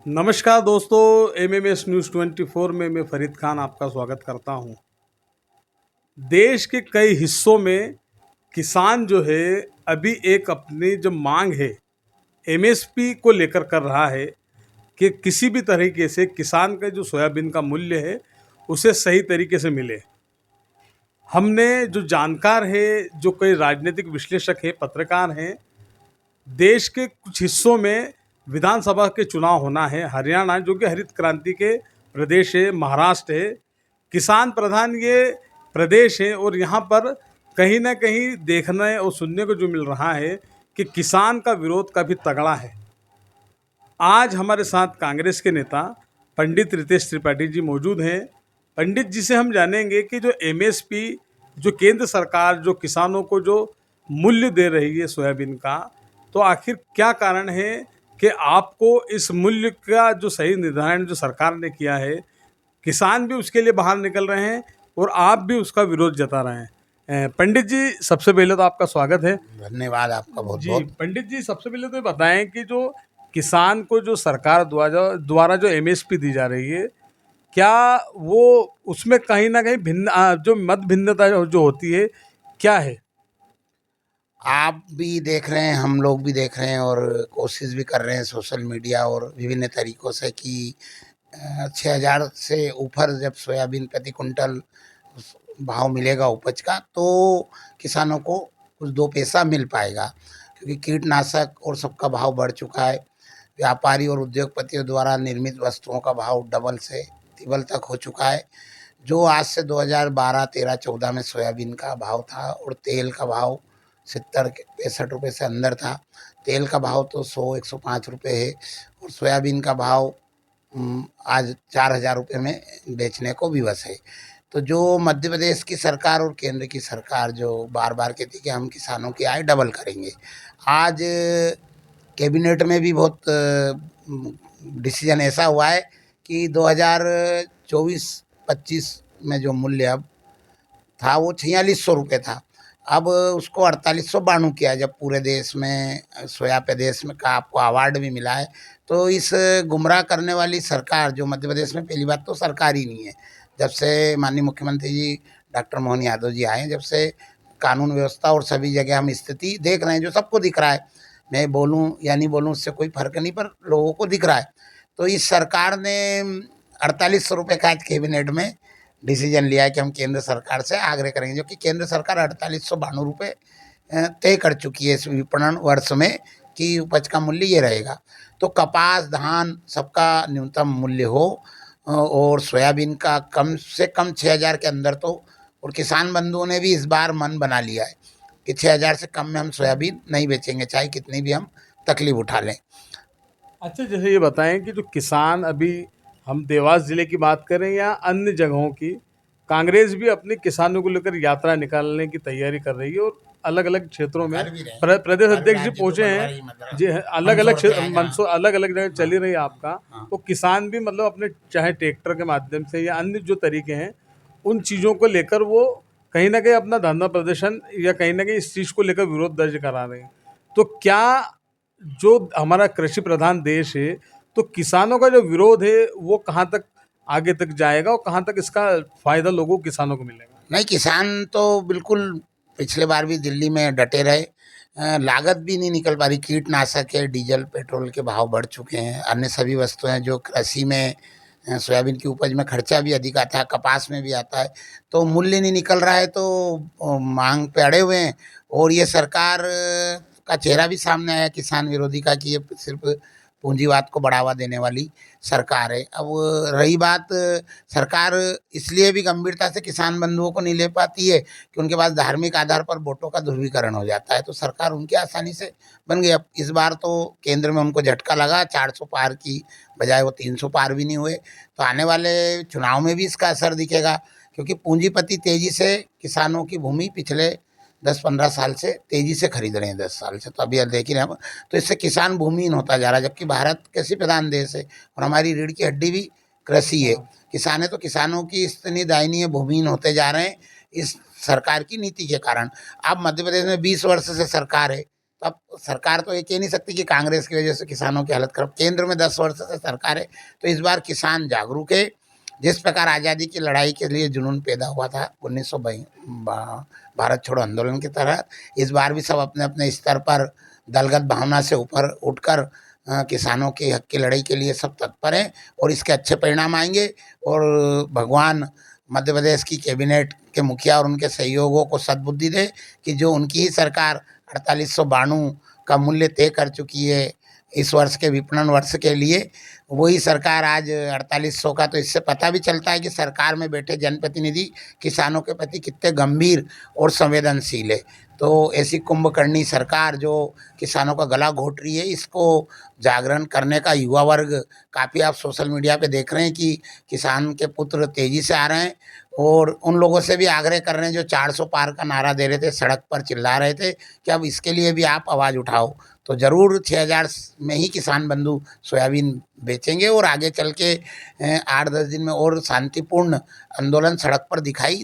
नमस्कार दोस्तों, MMS news 24 में मैं फरीद खान आपका स्वागत करता हूं। देश के कई हिस्सों में किसान जो है अभी एक अपनी जो मांग है एमएसपी को लेकर कर रहा है कि किसी भी तरीके से किसान का जो सोयाबीन का मूल्य है उसे सही तरीके से मिले। हमने जो जानकार है, जो कई राजनीतिक विश्लेषक हैं, पत्रकार हैं, देश के कुछ हिस्सों में विधानसभा के चुनाव होना है। हरियाणा जो कि हरित क्रांति के प्रदेश है, महाराष्ट्र है, किसान प्रधान ये प्रदेश है और यहाँ पर कहीं ना कहीं देखने और सुनने को जो मिल रहा है कि किसान का विरोध काफ़ी तगड़ा है। आज हमारे साथ कांग्रेस के नेता पंडित रितेश त्रिपाठी जी मौजूद हैं। पंडित जी से हम जानेंगे कि जो एमएसपी, जो केंद्र सरकार जो किसानों को जो मूल्य दे रही है सोयाबीन का, तो आखिर क्या कारण है कि आपको इस मूल्य का जो सही निर्धारण जो सरकार ने किया है, किसान भी उसके लिए बाहर निकल रहे हैं और आप भी उसका विरोध जता रहे हैं। पंडित जी, सबसे पहले तो आपका स्वागत है। धन्यवाद आपका बहुत जी बहुत। पंडित जी, सबसे पहले तो ये बताएं कि जो किसान को जो सरकार द्वारा जो एमएसपी दी जा रही है, क्या वो उसमें कहीं ना कहीं जो मत भिन्नता जो होती है क्या है? आप भी देख रहे हैं, हम लोग भी देख रहे हैं और कोशिश भी कर रहे हैं सोशल मीडिया और विभिन्न तरीकों से कि 6,000 से ऊपर जब सोयाबीन प्रति कुंटल भाव मिलेगा उपज का, तो किसानों को कुछ दो पैसा मिल पाएगा, क्योंकि कीटनाशक और सबका भाव बढ़ चुका है। व्यापारी और उद्योगपतियों द्वारा निर्मित वस्तुओं का भाव डबल से तिबल तक हो चुका है। जो आज से 2012, 13, 14 में सोयाबीन का भाव था और तेल का भाव 70-65 रुपये से अंदर था। तेल का भाव तो 100-105 रुपये है और सोयाबीन का भाव आज 4,000 रुपये में बेचने को विवश है। तो जो मध्य प्रदेश की सरकार और केंद्र की सरकार जो बार बार कहती है कि हम किसानों की आय डबल करेंगे, आज कैबिनेट में भी बहुत डिसीजन ऐसा हुआ है कि 2024-25 में जो मूल्य अब था वो 4,600 रुपये था, अब उसको 4,892 किया। जब पूरे देश में सोया प्रदेश में का आपको अवार्ड भी मिला है, तो इस गुमराह करने वाली सरकार जो मध्य प्रदेश में, पहली बात तो सरकार ही नहीं है। जब से माननीय मुख्यमंत्री जी डॉक्टर मोहन यादव जी आए, जब से कानून व्यवस्था और सभी जगह हम स्थिति देख रहे हैं, जो सबको दिख रहा है, मैं बोलूं या नहीं बोलूं उससे कोई फर्क नहीं, पर लोगों को दिख रहा है। तो इस सरकार ने 4,800 रुपये का आज कैबिनेट में डिसीजन लिया है कि हम केंद्र सरकार से आग्रह करेंगे, जो कि केंद्र सरकार 4,892 रुपये तय कर चुकी है इस विपणन वर्ष में कि उपज का मूल्य ये रहेगा। तो कपास, धान सबका न्यूनतम मूल्य हो और सोयाबीन का कम से कम 6,000 के अंदर तो, और किसान बंधुओं ने भी इस बार मन बना लिया है कि 6,000 से कम में हम सोयाबीन नहीं बेचेंगे, चाहे कितनी भी हम तकलीफ उठा लें। अच्छा, जैसे ये बताएं कि जो किसान अभी, हम देवास जिले की बात करें या अन्य जगहों की, कांग्रेस भी अपने किसानों को लेकर यात्रा निकालने की तैयारी कर रही है और अलग अलग क्षेत्रों में कर भी रहे हैं, प्रदेश हर अध्यक्ष जी राज्य तो पहुंचे बनवा हैं। रही मतलब जी, अलग अलग मंदसौर पे है जहाँ। मंसूर अलग अलग जगह चली रही है आपका। हाँ। तो किसान भी मतलब अपने चाहे ट्रैक्टर के माध्यम से या अन्य जो तरीके हैं, उन चीज़ों को लेकर वो कहीं ना कहीं अपना धरना प्रदर्शन या कहीं ना कहीं इस चीज़ को लेकर विरोध दर्ज करा रहे हैं। तो क्या, जो हमारा कृषि प्रधान देश है, तो किसानों का जो विरोध है वो कहाँ तक आगे तक जाएगा और कहाँ तक इसका फायदा लोगों किसानों को मिलेगा? नहीं, किसान तो बिल्कुल पिछले बार भी दिल्ली में डटे रहे। लागत भी नहीं निकल पा रही, कीटनाशक है, डीजल पेट्रोल के भाव बढ़ चुके हैं, अन्य सभी वस्तुएं जो कृषि में सोयाबीन की उपज में खर्चा भी अधिक आता है, कपास में भी आता है, तो मूल्य नहीं निकल रहा है। तो मांग पे अड़े हुए हैं और ये सरकार का चेहरा भी सामने आया किसान विरोधी का, कि ये सिर्फ पूंजीवाद को बढ़ावा देने वाली सरकार है। अब रही बात, सरकार इसलिए भी गंभीरता से किसान बंधुओं को नहीं ले पाती है कि उनके पास धार्मिक आधार पर वोटों का ध्रुवीकरण हो जाता है, तो सरकार उनकी आसानी से बन गई। अब इस बार तो केंद्र में उनको झटका लगा, 400 पार की बजाय वो 300 पार भी नहीं हुए। तो आने वाले चुनाव में भी इसका असर दिखेगा, क्योंकि पूंजीपति तेजी से किसानों की भूमि पिछले 10-15 साल से तेजी से खरीद रहे हैं, 10 साल से, तो अभी देख ही रहे हैं हम। तो इससे किसान भूमिहीन होता जा रहा है, जबकि भारत कृषि प्रधान देश है और हमारी रीढ़ की हड्डी भी कृषि है। किसान है, तो किसानों की इतनी दयनीय भूमिहीन होते जा रहे हैं इस सरकार की नीति के कारण। अब मध्य प्रदेश में 20 वर्ष से सरकार है, तो अब सरकार तो ये कह नहीं सकती कि कांग्रेस की वजह से किसानों की हालत खराब। केंद्र में 10 वर्ष से सरकार है, तो इस बार किसान जागरूक है। जिस प्रकार आज़ादी की लड़ाई के लिए जुनून पैदा हुआ था 1922 भारत छोड़ो आंदोलन की तरह, इस बार भी सब अपने अपने स्तर पर दलगत भावना से ऊपर उठकर किसानों के हक की लड़ाई के लिए सब तत्पर हैं और इसके अच्छे परिणाम आएंगे। और भगवान मध्य प्रदेश की कैबिनेट के मुखिया और उनके सहयोगों को सद्बुद्धि दे कि जो उनकी ही सरकार 4892 का मूल्य तय कर चुकी है इस वर्ष के विपणन वर्ष के लिए, वही सरकार आज 4800 का। तो इससे पता भी चलता है कि सरकार में बैठे जनप्रतिनिधि किसानों के प्रति कितने गंभीर और संवेदनशील है। तो ऐसी कुंभकर्णी सरकार जो किसानों का गला घोट रही है, इसको जागरण करने का युवा वर्ग काफ़ी आप सोशल मीडिया पे देख रहे हैं कि किसान के पुत्र तेज़ी से आ रहे हैं और उन लोगों से भी आग्रह कर रहे हैं जो 400 पार का नारा दे रहे थे, सड़क पर चिल्ला रहे थे कि अब इसके लिए भी आप आवाज़ उठाओ। तो ज़रूर 6000 में ही किसान बंधु सोयाबीन बेचेंगे और आगे चल के 8-10 दिन में और शांतिपूर्ण आंदोलन सड़क पर दिखाई